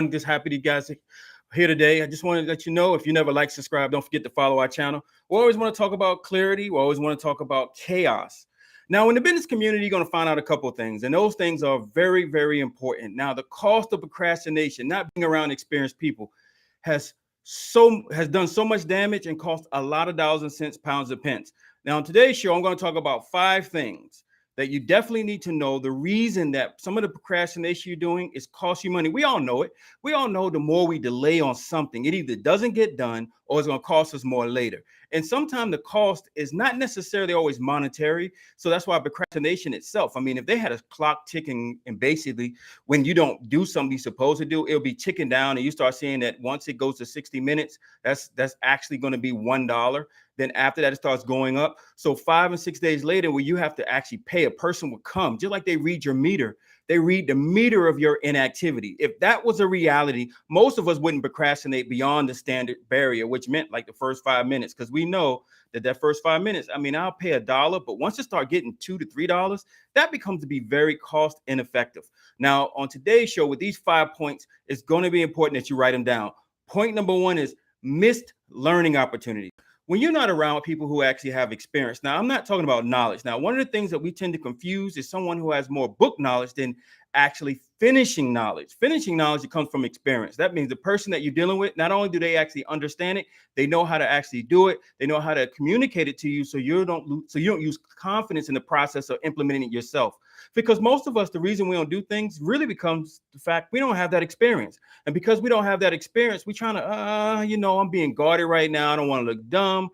I'm just happy that you guys are here today. I just wanted to let you know, if you never like, subscribe, don't forget to follow our channel. We always want to talk about clarity. We always want to talk about chaos. Now, in the business community, you're going to find out a couple of things, and those things are very, very important. Now, the cost of procrastination, not being around experienced people, has has done so much damage and cost a lot of dollars and cents, pounds and pence. Now, on today's show, I'm going to talk about 5 things that you definitely need to know. The reason that some of the procrastination you're doing is cost you money. We all know it. We all know the more we delay on something, it either doesn't get done or it's going to cost us more later. And sometimes the cost is not necessarily always monetary. So that's why procrastination itself, I mean, if they had a clock ticking, and basically when you don't do something you're supposed to do, it'll be ticking down, and you start seeing that once it goes to 60 minutes, that's actually going to be $1. Then after that, it starts going up. So 5 and 6 days later, where you have to actually pay, a person will come, just like they read your meter. They read the meter of your inactivity. If that was a reality, most of us wouldn't procrastinate beyond the standard barrier, which meant like the first 5 minutes, because we know that first 5 minutes, I mean, I'll pay $1, but once you start getting $2 to $3, that becomes to be very cost ineffective. Now, on today's show, with these 5 points, it's going to be important that you write them down. Point number 1 is missed learning opportunities. When you're not around people who actually have experience. Now, I'm not talking about knowledge. Now, one of the things that we tend to confuse is someone who has more book knowledge than actually finishing knowledge. Finishing knowledge, it comes from experience. That means the person that you're dealing with, not only do they actually understand it, they know how to actually do it. They know how to communicate it to you, so you don't use confidence in the process of implementing it yourself. Because most of us, the reason we don't do things really becomes the fact we don't have that experience. And because we don't have that experience, we're trying to, I'm being guarded right now. I don't want to look dumb.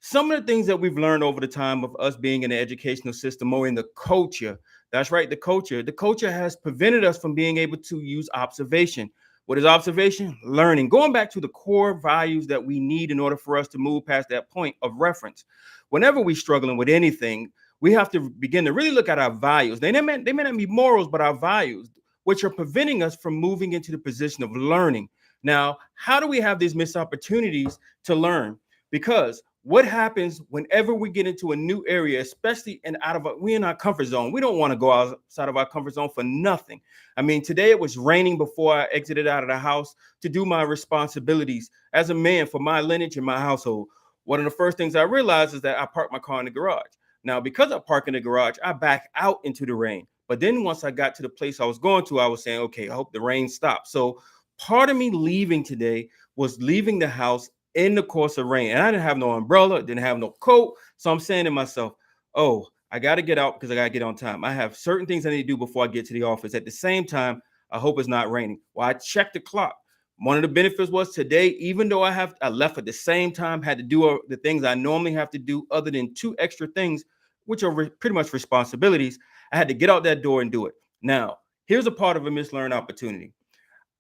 Some of the things that we've learned over the time of us being in the educational system or in the culture, that's right, the culture has prevented us from being able to use observation. What is observation? Learning. Going back to the core values that we need in order for us to move past that point of reference. Whenever we're struggling with anything, we have to begin to really look at our values. They may not be morals, but our values, which are preventing us from moving into the position of learning. Now, how do we have these missed opportunities to learn? Because what happens whenever we get into a new area, especially we're in our comfort zone. We don't want to go outside of our comfort zone for nothing. I mean, today it was raining before I exited out of the house to do my responsibilities as a man for my lineage and my household. One of the first things I realized is that I parked my car in the garage. Now, because I park in the garage, I back out into the rain. But then once I got to the place I was going to, I was saying, okay, I hope the rain stops. So part of me leaving today was leaving the house in the course of rain. And I didn't have no umbrella, didn't have no coat. So I'm saying to myself, oh, I got to get out because I got to get on time. I have certain things I need to do before I get to the office. At the same time, I hope it's not raining. Well, I checked the clock. One of the benefits was today, even though I left at the same time, had to do the things I normally have to do other than 2 extra things, which are pretty much responsibilities. I had to get out that door and do it. Now, here's a part of a mislearned opportunity.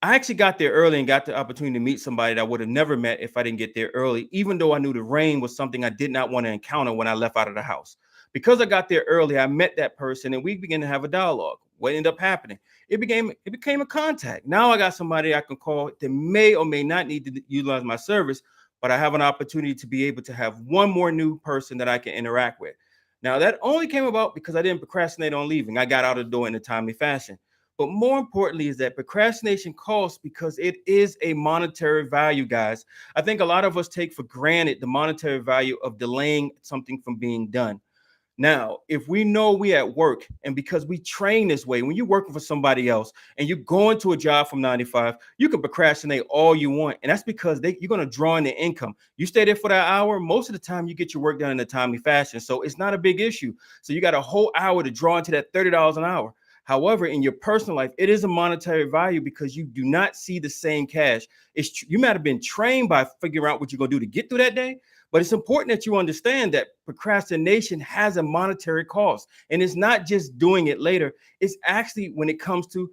I actually got there early and got the opportunity to meet somebody that I would have never met if I didn't get there early, even though I knew the rain was something I did not want to encounter when I left out of the house. Because I got there early, I met that person and we began to have a dialogue. What ended up happening? It became a contact. Now I got somebody I can call that may or may not need to utilize my service, but I have an opportunity to be able to have one more new person that I can interact with. Now, that only came about because I didn't procrastinate on leaving. I got out of the door in a timely fashion. But more importantly is that procrastination costs because it is a monetary value, guys. I think a lot of us take for granted the monetary value of delaying something from being done. Now, if we know we at work, and because we train this way, when you're working for somebody else and you're going to a job from 9 to 5, you can procrastinate all you want. And that's because you're going to draw in the income. You stay there for that hour. Most of the time you get your work done in a timely fashion. So it's not a big issue. So you got a whole hour to draw into that $30 an hour. However, in your personal life, it is a monetary value because you do not see the same cash. You might have been trained by figuring out what you're going to do to get through that day, but it's important that you understand that procrastination has a monetary cost. And it's not just doing it later. It's actually when it comes to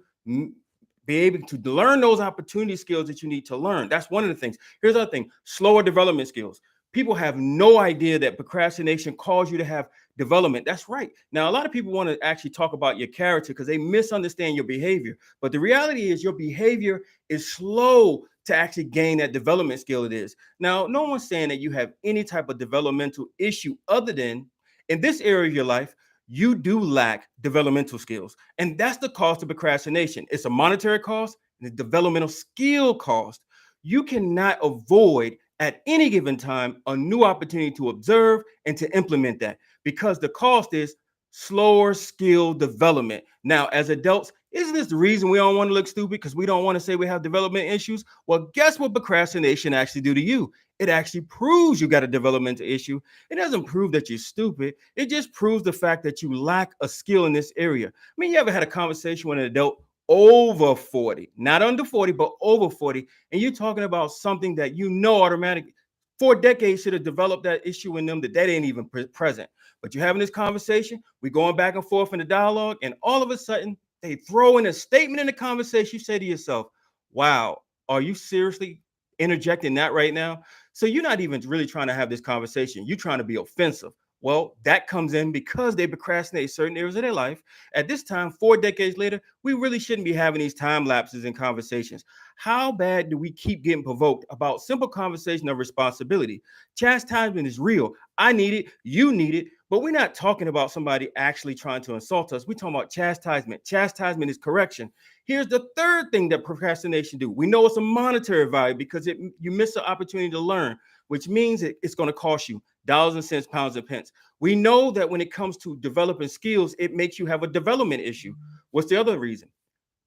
be able to learn those opportunity skills that you need to learn. That's one of the things. Here's the other thing, slower development skills. People have no idea that procrastination causes you to have development. That's right. Now, a lot of people want to actually talk about your character because they misunderstand your behavior. But the reality is your behavior is slow to actually gain that development skill it is. Now, no one's saying that you have any type of developmental issue other than in this area of your life, you do lack developmental skills. And that's the cost of procrastination. It's a monetary cost and the developmental skill cost. You cannot avoid at any given time a new opportunity to observe and to implement that, because the cost is slower skill development. Now, as adults, isn't this the reason we don't want to look stupid? Because we don't want to say we have development issues? Well, guess what procrastination actually do to you? It actually proves you got a developmental issue. It doesn't prove that you're stupid. It just proves the fact that you lack a skill in this area. I mean, you ever had a conversation with an adult over 40, not under 40, but over 40, and you're talking about something that you know automatically 4 decades should have developed that issue in them, that ain't even present. But you're having this conversation, we're going back and forth in the dialogue, and all of a sudden they throw in a statement in the conversation. You say to yourself, wow, are you seriously interjecting that right now? So you're not even really trying to have this conversation. You're trying to be offensive. Well, that comes in because they procrastinate certain areas of their life. At this time, 4 decades later, we really shouldn't be having these time lapses in conversations. How bad do we keep getting provoked about simple conversation of responsibility? Chastisement is real. I need it. You need it. But we're not talking about somebody actually trying to insult us. We're talking about chastisement. Chastisement is correction. Here's the third thing that procrastination do. We know it's a monetary value because you miss the opportunity to learn, which means it's going to cost you dollars and cents, pounds and pence. We know that when it comes to developing skills, it makes you have a development issue. What's the other reason?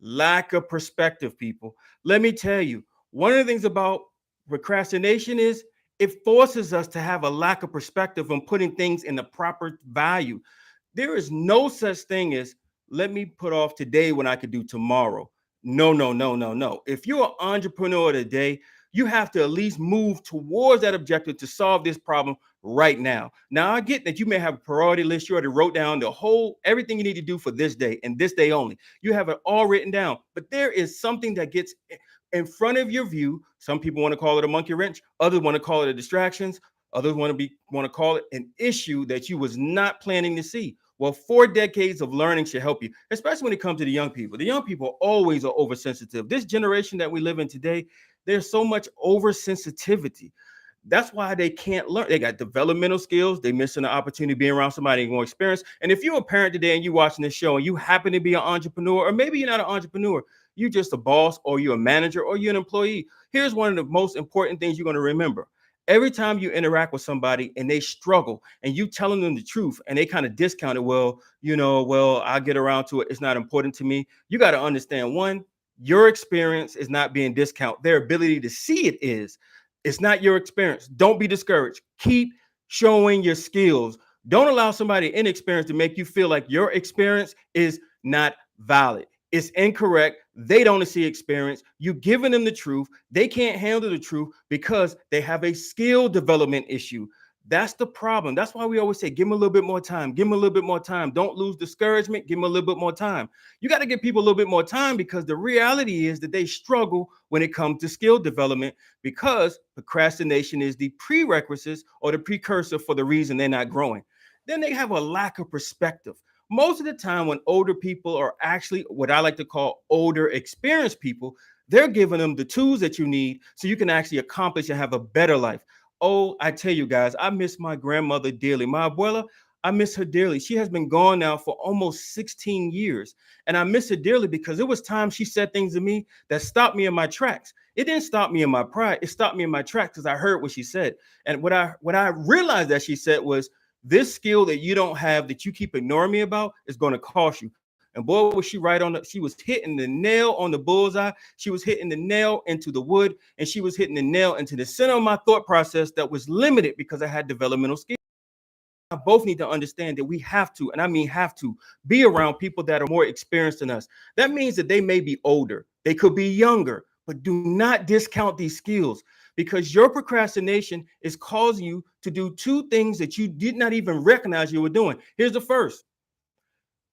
Lack of perspective, people. Let me tell you, one of the things about procrastination is it forces us to have a lack of perspective on putting things in the proper value. There is no such thing as let me put off today when I could do tomorrow. No, no, no, no, no. If you're an entrepreneur today, you have to at least move towards that objective to solve this problem right now. Now, I get that you may have a priority list. You already wrote down the whole everything you need to do for this day and this day only. You have it all written down, but there is something that gets in front of your view. Some people want to call it a monkey wrench. Others want to call it a distractions. Others want to call it an issue that you was not planning to see. Well, 4 decades of learning should help you, especially when it comes to the young people. The young people always are oversensitive. This generation that we live in today, there's so much oversensitivity. That's why they can't learn. They got developmental skills. They missing the opportunity to be around somebody and go experience. And if you're a parent today and you're watching this show and you happen to be an entrepreneur, or maybe you're not an entrepreneur, you're just a boss or you're a manager or you're an employee. Here's one of the most important things you're going to remember. Every time you interact with somebody and they struggle and you telling them the truth and they kind of discount it, well, I'll get around to it. It's not important to me. You got to understand, one, your experience is not being discounted. Their ability to see it is. It's not your experience. Don't be discouraged. Keep showing your skills. Don't allow somebody inexperienced to make you feel like your experience is not valid. It's incorrect. They don't see experience. You giving them the truth. They can't handle the truth because they have a skill development issue. That's the problem. That's why we always say, give them a little bit more time. Give them a little bit more time. Don't lose discouragement. Give them a little bit more time. You got to give people a little bit more time because the reality is that they struggle when it comes to skill development because procrastination is the prerequisites or the precursor for the reason they're not growing. Then they have a lack of perspective. Most of the time when older people are actually what I like to call older experienced people, they're giving them the tools that you need so you can actually accomplish and have a better life. Oh, I tell you guys, I miss my grandmother dearly. My abuela, I miss her dearly. She has been gone now for almost 16 years. And I miss her dearly because it was time she said things to me that stopped me in my tracks. It didn't stop me in my pride. It stopped me in my tracks because I heard what she said. And what I realized that she said was, this skill that you don't have that you keep ignoring me about is going to cost you. And boy, was she right on she was hitting the nail on the bullseye. She was hitting the nail into the wood, and she was hitting the nail into the center of my thought process that was limited because I had developmental skills. I both need to understand that we have to, and I mean have to, be around people that are more experienced than us. That means that they may be older, they could be younger, but do not discount these skills because your procrastination is causing you to do two things that you did not even recognize you were doing. Here's the first.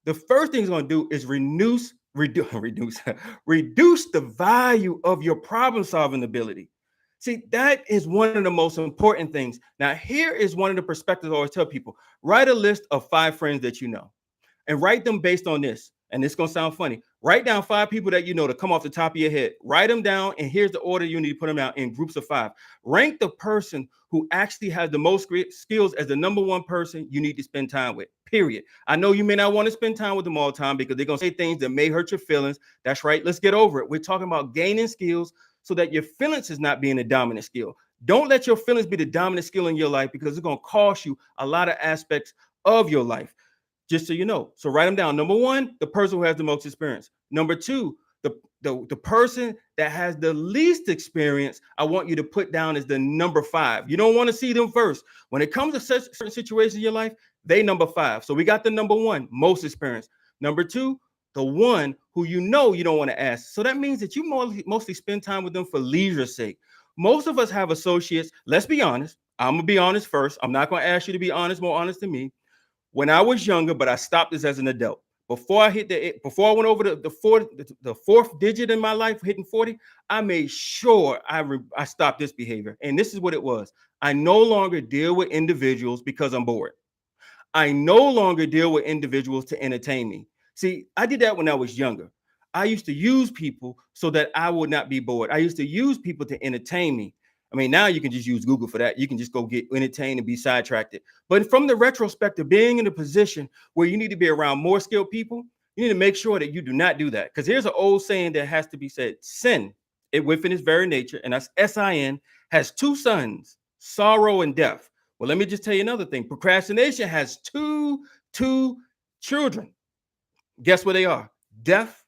The first thing it's going to do is reduce the value of your problem solving ability. See, that is one of the most important things. Now, here is one of the perspectives I always tell people. Write a list of 5 friends that you know and write them based on this. And it's going to sound funny. Write down 5 people that you know to come off the top of your head. Write them down, and here's the order you need to put them down in groups of 5. Rank the person who actually has the most skills as the number 1 person you need to spend time with, period. I know you may not want to spend time with them all the time because they're going to say things that may hurt your feelings. That's right. Let's get over it. We're talking about gaining skills so that your feelings is not being the dominant skill. Don't let your feelings be the dominant skill in your life because it's going to cost you a lot of aspects of your life. Just so you know. So write them down. Number 1, the person who has the most experience. Number 2, the person that has the least experience, I want you to put down as the number 5. You don't want to see them first. When it comes to certain situations in your life, they number 5. So we got the number 1, most experience. Number 2, the one who you know you don't want to ask. So that means that you mostly spend time with them for leisure's sake. Most of us have associates. Let's be honest. I'm going to be honest first. I'm not going to ask you to be honest, more honest than me. When I was younger, but I stopped this as an adult. Before I went over the fourth digit in my life, hitting 40, I made sure I stopped this behavior. And this is what it was. I no longer deal with individuals because I'm bored. I no longer deal with individuals to entertain me. See, I did that when I was younger. I used to use people so that I would not be bored. I used to use people to entertain me. I mean, now you can just use Google for that. You can just go get entertained and be sidetracked. But from the retrospect of being in a position where you need to be around more skilled people, you need to make sure that you do not do that. Because here's an old saying that has to be said. Sin, it within its very nature, and that's S-I-N, has 2 sons, sorrow and death. Well, let me just tell you another thing. Procrastination has two children. Guess what they are? Death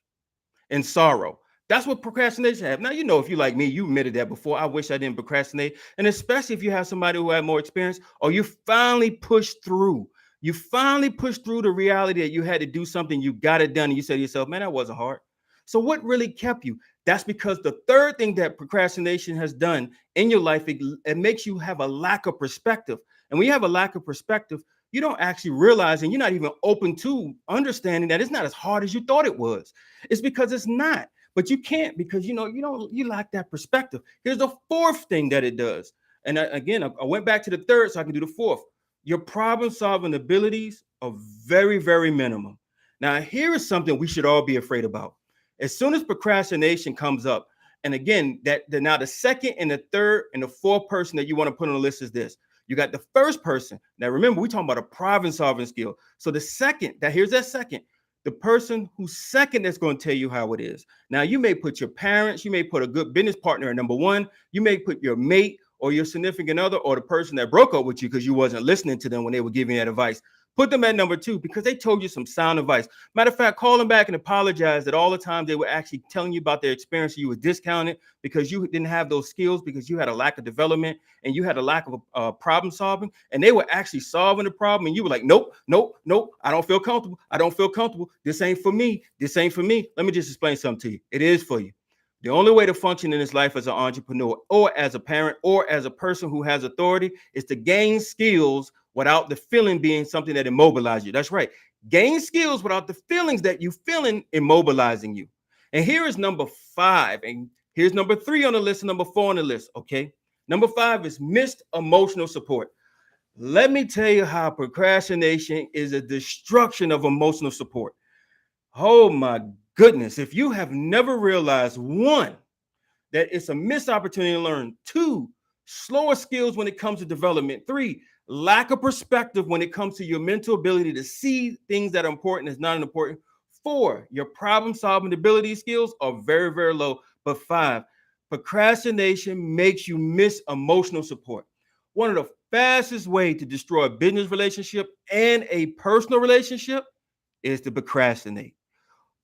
and sorrow. That's what procrastination has. Now, you know, if you like me, you admitted that before. I wish I didn't procrastinate. And especially if you have somebody who had more experience or you finally pushed through. You finally pushed through the reality that you had to do something, you got it done, and you said to yourself, man, that wasn't hard. So what really kept you? That's because the third thing that procrastination has done in your life, it makes you have a lack of perspective. And when you have a lack of perspective, you don't actually realize, and you're not even open to understanding that it's not as hard as you thought it was. It's because it's not. But you can't because you lack that perspective. Here's the 4th thing that it does. And again, I went back to the 3rd so I can do the 4th. Your problem solving abilities are very, very minimum. Now, here is something we should all be afraid about. As soon as procrastination comes up, and again, now the 2nd and the 3rd and the 4th person that you want to put on the list is this. You got the 1st person. Now, remember, we're talking about a problem solving skill. So the 2nd, here's that 2nd. The person who's 2nd that's going to tell you how it is. Now, you may put your parents, you may put a good business partner at number 1, you may put your mate or your significant other or the person that broke up with you because you wasn't listening to them when they were giving you that advice. Put them at number 2 because they told you some sound advice. Matter of fact, call them back and apologize that all the time they were actually telling you about their experience. You were discounted because you didn't have those skills because you had a lack of development and you had a lack of problem solving. And they were actually solving the problem. And you were like, nope. I don't feel comfortable. This ain't for me. Let me just explain something to you. It is for you. The only way to function in this life as an entrepreneur or as a parent or as a person who has authority is to gain skills without the feeling being something that immobilizes you. That's right. Gain skills without the feelings that you feeling immobilizing you. And here is number 5. And here's number 3 on the list and number 4 on the list. Okay. Number 5 is missed emotional support. Let me tell you how procrastination is a destruction of emotional support. Oh my goodness. If you have never realized, 1, that it's a missed opportunity to learn, 2, slower skills when it comes to development, 3, lack of perspective when it comes to your mental ability to see things that are important as not important, 4, your problem solving ability skills are very, very low, but 5, procrastination makes you miss emotional support. One of the fastest ways to destroy a business relationship and a personal relationship is to procrastinate.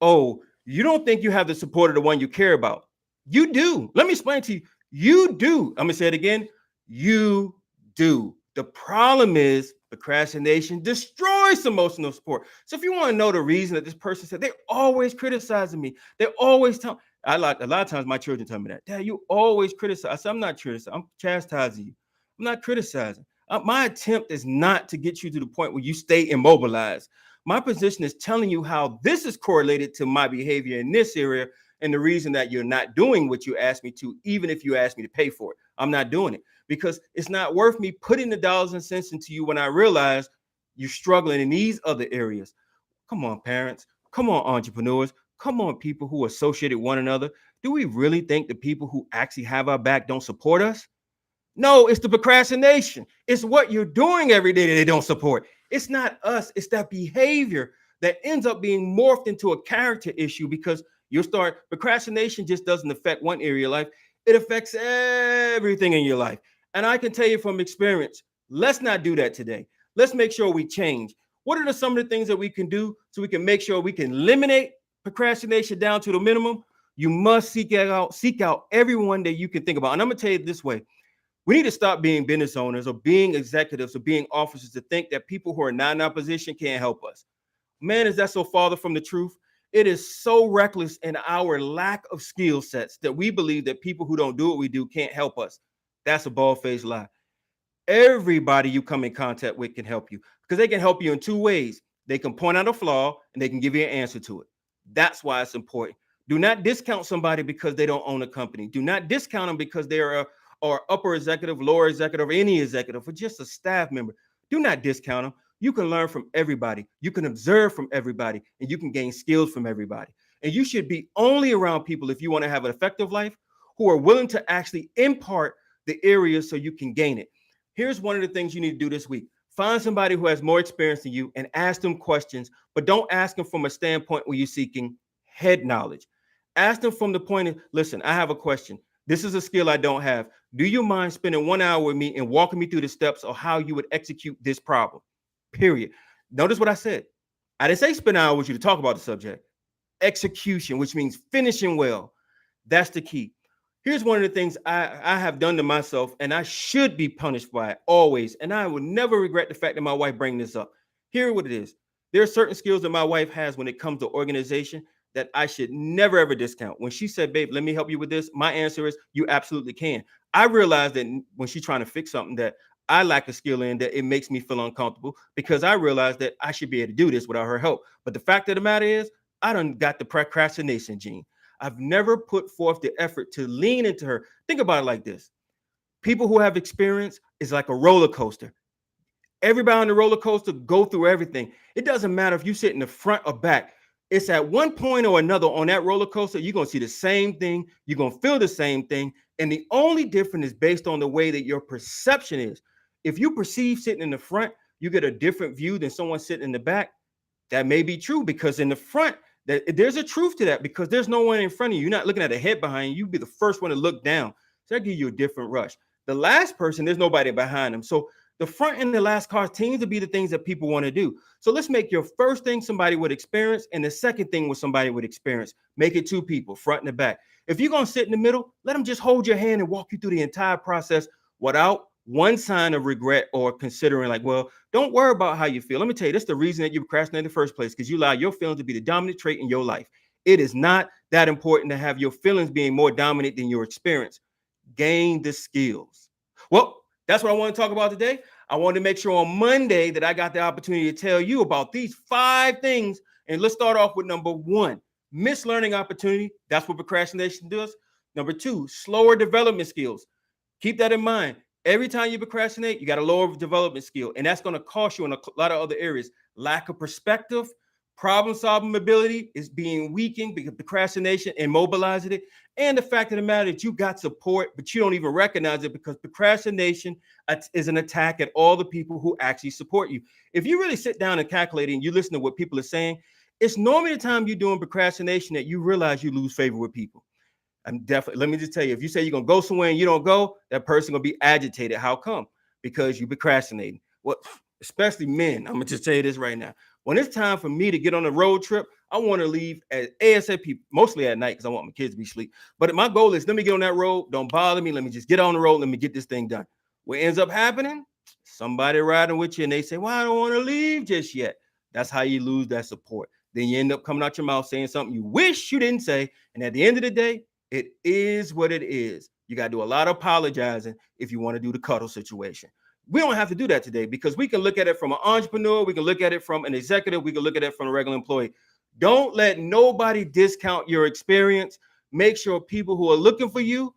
Oh, you don't think you have the support of the one you care about. You do. Let me explain to you. You do. I'm going to say it again. You do. The problem is procrastination destroys emotional support. So if you want to know the reason that this person said, they're always criticizing me. They're always telling. A lot of times my children tell me that. Dad, you always criticize. I said, I'm not criticizing. I'm chastising you. I'm not criticizing. My attempt is not to get you to the point where you stay immobilized. My position is telling you how this is correlated to my behavior in this area and the reason that you're not doing what you asked me to, even if you asked me to pay for it. I'm not doing it because it's not worth me putting the dollars and cents into you when I realize you're struggling in these other areas. Come on, parents. Come on, entrepreneurs. Come on, people who associate with one another. Do we really think the people who actually have our back don't support us? No, it's the procrastination. It's what you're doing every day that they don't support. It's not us, it's that behavior that ends up being morphed into a character issue because procrastination just doesn't affect one area of life, it affects everything in your life. And I can tell you from experience, let's not do that today. Let's make sure we change. What are some of the things that we can do so we can make sure we can eliminate procrastination down to the minimum? You must seek out everyone that you can think about. And I'm gonna tell you this way. We need to stop being business owners or being executives or being officers to think that people who are not in our position can't help us. Man, is that so farther from the truth? It is so reckless in our lack of skill sets that we believe that people who don't do what we do can't help us. That's a bald-faced lie. Everybody you come in contact with can help you because they can help you in two ways. They can point out a flaw and they can give you an answer to it. That's why it's important. Do not discount somebody because they don't own a company. Do not discount them because they're or upper executive, lower executive, or any executive, or just a staff member. Do not discount them. You can learn from everybody. You can observe from everybody, and you can gain skills from everybody. And you should be only around people, if you want to have an effective life, who are willing to actually impart the areas so you can gain it. Here's one of the things you need to do this week. Find somebody who has more experience than you and ask them questions, but don't ask them from a standpoint where you're seeking head knowledge. Ask them from the point of, listen, I have a question. This is a skill I don't have. Do you mind spending 1 hour with me and walking me through the steps of how you would execute this problem? Period. Notice what I said. I didn't say spend an hour with you to talk about the subject. Execution, which means finishing well. That's the key. Here's one of the things I have done to myself, and I should be punished by it always. And I would never regret the fact that my wife bring this up. Here's what it is. There are certain skills that my wife has when it comes to organization that I should never ever discount. When she said, babe, let me help you with this, my answer is you absolutely can. I realized that when she's trying to fix something that I lack a skill in, that it makes me feel uncomfortable because I realized that I should be able to do this without her help. But the fact of the matter is, I done got the procrastination gene. I've never put forth the effort to lean into her. Think about it like this. People who have experience is like a roller coaster. Everybody on the roller coaster go through everything. It doesn't matter if you sit in the front or back. It's at one point or another on that roller coaster, you're going to see the same thing. You're going to feel the same thing. And the only difference is based on the way that your perception is. If you perceive sitting in the front, you get a different view than someone sitting in the back. That may be true because in the front, there's a truth to that because there's no one in front of you. You're not looking at a head behind you. You'd be the first one to look down. So that gives you a different rush. The last person, there's nobody behind them. So the front and the last cars tend to be the things that people want to do. So let's make your first thing somebody with experience and the second thing with somebody with experience. Make it two people, front and the back. If you're going to sit in the middle, let them just hold your hand and walk you through the entire process without one sign of regret or considering like, well, don't worry about how you feel. Let me tell you, that's the reason that you procrastinate in the first place, because you allow your feelings to be the dominant trait in your life. It is not that important to have your feelings being more dominant than your experience. Gain the skills. Well, that's what I want to talk about today. I wanted to make sure on Monday that I got the opportunity to tell you about these 5 things. And let's start off with number 1, missed learning opportunity. That's what procrastination does. Number 2, slower development skills. Keep that in mind. Every time you procrastinate, you got a lower development skill, and that's going to cost you in a lot of other areas. Lack of perspective, problem-solving ability is being weakened because procrastination immobilizing it. And the fact of the matter is you got support, but you don't even recognize it because procrastination is an attack at all the people who actually support you. If you really sit down and calculate and you listen to what people are saying, it's normally the time you're doing procrastination that you realize you lose favor with people. I'm definitely, let me just tell you, if you say you're going to go somewhere and you don't go, that person going to be agitated. How come? Because you procrastinating. Well, especially men. I'm going to just tell you this right now. When it's time for me to get on a road trip, I want to leave at ASAP, mostly at night because I want my kids to be asleep. But my goal is let me get on that road. Don't bother me. Let me just get on the road. Let me get this thing done. What ends up happening? Somebody riding with you and they say, well, I don't want to leave just yet. That's how you lose that support. Then you end up coming out your mouth saying something you wish you didn't say. And at the end of the day, it is what it is. You got to do a lot of apologizing if you want to do the cuddle situation. We don't have to do that today because we can look at it from an entrepreneur. We can look at it from an executive. We can look at it from a regular employee. Don't let nobody discount your experience. Make sure people who are looking for you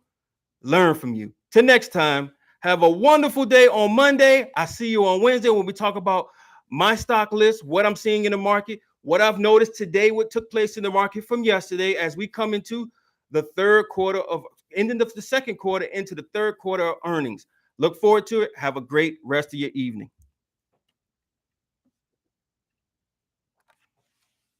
learn from you. Till next time, have a wonderful day on Monday. I see you on Wednesday when we talk about my stock list, what I'm seeing in the market. what I've noticed today, what took place in the market from yesterday, as we come into the third quarter of ending of the second quarter into the third quarter of earnings. Look forward to it. Have a great rest of your evening.